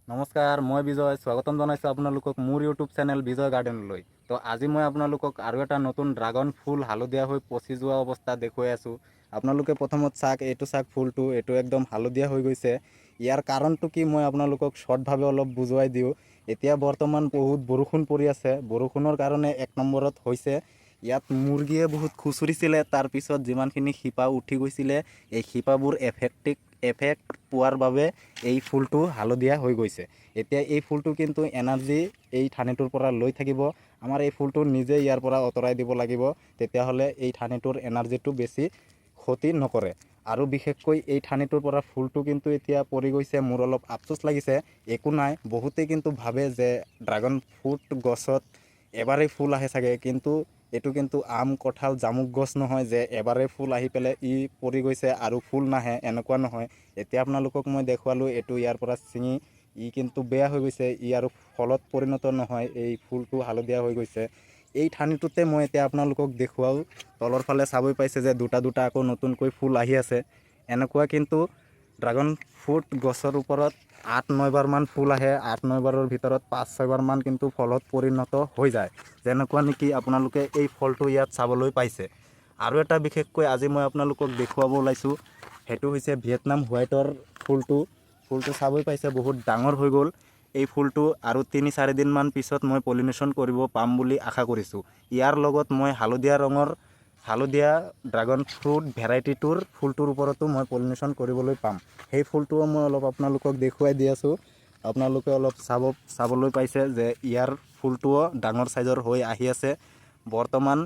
নমস্কাৰ, মই বিজয়। স্বাগতম জনাইছোঁ আপোনালোকক মোৰ ইউটিউব চেনেল বিজয় গাৰ্ডেনলৈ। তো আজি মই আপোনালোকক আৰু এটা নতুন ড্ৰাগন ফুল হালধীয়া হৈ পচি যোৱা অৱস্থা দেখুৱাই আছোঁ। আপোনালোকে প্ৰথমত এইটো ফুলটো এইটো একদম হালধীয়া হৈ গৈছে। ইয়াৰ কাৰণটো কি মই আপোনালোকক শ্বৰ্টভাৱে অলপ বুজুৱাই দিওঁ। এতিয়া বৰ্তমান বহুত বৰষুণ পৰি আছে। বৰষুণৰ কাৰণে এক নম্বৰত হৈছে ইয়াত মুৰ্গীয়ে বহুত খুচুৰিছিলে, তাৰপিছত যিমানখিনি শিপা উঠি গৈছিলে এই শিপাবোৰ এফেক্ট পোৱাৰ বাবে এই ফুলটো হালধীয়া হৈ গৈছে। এতিয়া এই ফুলটো কিন্তু এনাৰ্জি এই ঠানিটোৰ পৰা লৈ থাকিব। আমাৰ এই ফুলটো নিজে ইয়াৰ পৰা আঁতৰাই দিব লাগিব, তেতিয়াহ'লে এই ঠানিটোৰ এনাৰ্জিটো বেছি ক্ষতি নকৰে। আৰু বিশেষকৈ এই ঠানিটোৰ পৰা ফুলটো কিন্তু এতিয়া পৰি গৈছে, মোৰ অলপ আফচোচ লাগিছে। একো নাই, বহুতেই কিন্তু ভাবে যে ড্ৰাগন ফ্ৰুট গছত এবাৰেই ফুল আহে চাগে, কিন্তু এইটো কিন্তু আম, কঁঠাল, জামুক গছ নহয় যে এবাৰেই ফুল আহি পেলাই ই পৰি গৈছে আৰু ফুল নাহে, এনেকুৱা নহয়। এতিয়া আপোনালোকক মই দেখুৱালোঁ এইটো ইয়াৰ পৰা ছিঙি ই কিন্তু বেয়া হৈ গৈছে, ই আৰু ফলত পৰিণত নহয়, এই ফুলটো হালধীয়া হৈ গৈছে। এই ঠানিটোতে মই এতিয়া আপোনালোকক দেখুৱাওঁ। তলৰ ফালে চাবই পাইছে যে দুটা আকৌ নতুনকৈ ফুল আহি আছে। এনেকুৱা কিন্তু ড্ৰাগন ফ্ৰুট গছৰ ওপৰত 8-9 বাৰমান ফুল আহে। 8-9 বাৰৰ ভিতৰত 5-6 বাৰমান কিন্তু ফলত পৰিণত হৈ যায়, যেনেকুৱা নেকি আপোনালোকে এই ফলটো ইয়াত চাবলৈ পাইছে। আৰু এটা বিশেষকৈ আজি মই আপোনালোকক দেখুৱাব ওলাইছোঁ, সেইটো হৈছে ভিয়েটনাম হোৱাইটৰ ফুলটো চাবই পাইছে, বহুত ডাঙৰ হৈ গ'ল। এই ফুলটো আৰু 3-4 দিনমান পিছত মই পলিনেশ্যন কৰিব পাম বুলি আশা কৰিছোঁ। ইয়াৰ লগত মই হালধীয়া ড্ৰাগন ফ্ৰুট ভেৰাইটিটোৰ ফুলটোৰ ওপৰতো মই পলিনেশ্যন কৰিবলৈ পাম। সেই ফুলটোও মই অলপ আপোনালোকক দেখুৱাই দি আছোঁ। আপোনালোকে অলপ চাবলৈ পাইছে যে ইয়াৰ ফুলটোও ডাঙৰ চাইজৰ হৈ আহি আছে। বৰ্তমান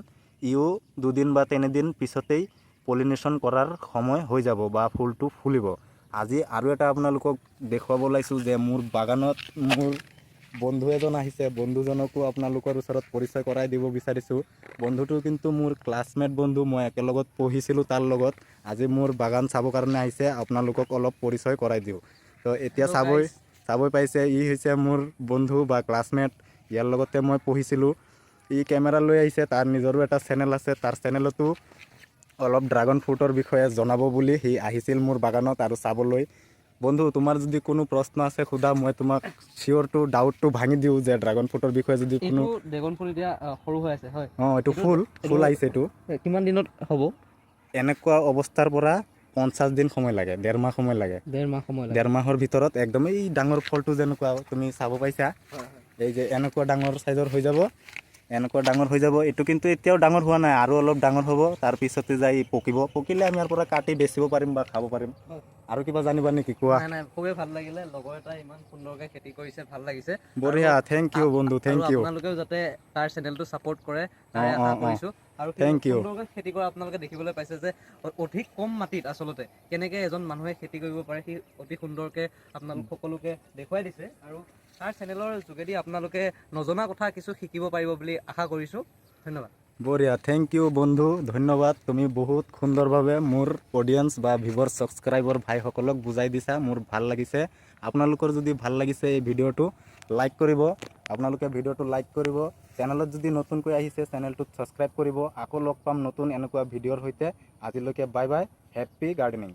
ইও 2 বা 3 দিন পিছতেই পলিনেশ্যন কৰাৰ সময় হৈ যাব বা ফুলটো ফুলিব। আজি আৰু এটা আপোনালোকক দেখুৱাব ওলাইছোঁ যে মোৰ বাগানত মোৰ বন্ধু এজন আহিছে। বন্ধুজনকো আপোনালোকৰ ওচৰত পৰিচয় কৰাই দিব বিচাৰিছোঁ। বন্ধুটো কিন্তু মোৰ ক্লাছমেট বন্ধু, মই একেলগত পঢ়িছিলোঁ তাৰ লগত। আজি মোৰ বাগান চাবৰ কাৰণে আহিছে, আপোনালোকক অলপ পৰিচয় কৰাই দিওঁ। তো এতিয়া চাবই পাইছে, ই হৈছে মোৰ বন্ধু বা ক্লাছমেট, ইয়াৰ লগতে মই পঢ়িছিলোঁ। ই কেমেৰা লৈ আহিছে, তাৰ নিজৰো এটা চেনেল আছে, তাৰ চেনেলতো অলপ ড্ৰাগন ফ্ৰুটৰ বিষয়ে জনাব বুলি সি আহিছিল মোৰ বাগানত আৰু চাবলৈ। বন্ধু, তোমাৰ যদি কোনো প্ৰশ্ন আছে সোধা, মই তোমাক ডাউটটো ভাঙি দিওঁ যে ড্ৰাগন ফ্ৰুটৰ বিষয়ে যদি কোনো। ড্ৰাগন ফ্ৰুট এতিয়া সৰু হৈ আছে, হয়? এইটো ফুল আহিছে। এইটো কিমান দিনত হ'ব? এনেকুৱা অৱস্থাৰ পৰা 50 দিন সময় লাগে, 1.5 মাহ সময় লাগে। 1.5 মাহ সময় লাগে। 1.5 মাহৰ ভিতৰত একদম এই ডাঙৰ ফলটো যেনেকুৱা তুমি চাব পাইছা, এই যে এনেকুৱা ডাঙৰ চাইজৰ হৈ যাব, এইটো কিন্তু এতিয়াও ডাঙৰ হোৱা নাই, আৰু অলপ ডাঙৰ হ'ব, তাৰপিছতে যাই পকিলে আমি ইয়াৰ পৰা কাটি বেচিব পাৰিম বা খাব পাৰিম। আৰু কিবা জানিবা নেকি, কোৱা? নাই, খুবেই ভাল লাগিলে। লগৰ এটা ইমান সুন্দৰকৈ খেতি কৰিছে, ভাল লাগিছে। বঢ়িয়া, থেংক ইউ বন্ধু, থেংক ইউ। আপোনালোকেও যাতে তাৰ চেনেলটো ছাপোৰ্ট কৰে তাৰে আশা কৰিছোঁ। আৰু থেংক ইউ। সুন্দৰকৈ খেতি কৰা আপোনালোকে দেখিবলৈ পাইছে যে অধিক কম মাটিত আচলতে কেনেকৈ এজন মানুহে খেতি কৰিব পাৰে, সি অতি সুন্দৰকৈ আপোনালোক সকলোকে দেখুৱাই দিছে। আৰু তাৰ চেনেলৰ যোগেদি আপোনালোকে নজনা কথা কিছু শিকিব পাৰিব বুলি আশা কৰিছোঁ। ধন্যবাদ। বঢ়িয়া, থেংক ইউ বন্ধু, ধন্যবাদ। তুমি বহুত সুন্দৰভাৱে মোৰ অডিয়েন্স বা ভিউৱাৰ ছাবস্ক্ৰাইবৰ ভাইসকলক বুজাই দিছা, মোৰ ভাল লাগিছে। আপোনালোকৰ যদি ভাল লাগিছে এই ভিডিঅ'টো লাইক কৰিব, চেনেলত যদি নতুনকৈ আহিছে চেনেলটোত ছাবস্ক্ৰাইব কৰিব। আকৌ লগ পাম নতুন এনেকুৱা ভিডিঅ'ৰ সৈতে। আজিলৈকে বাই বাই, হেপ্পী গাৰ্ডেনিং।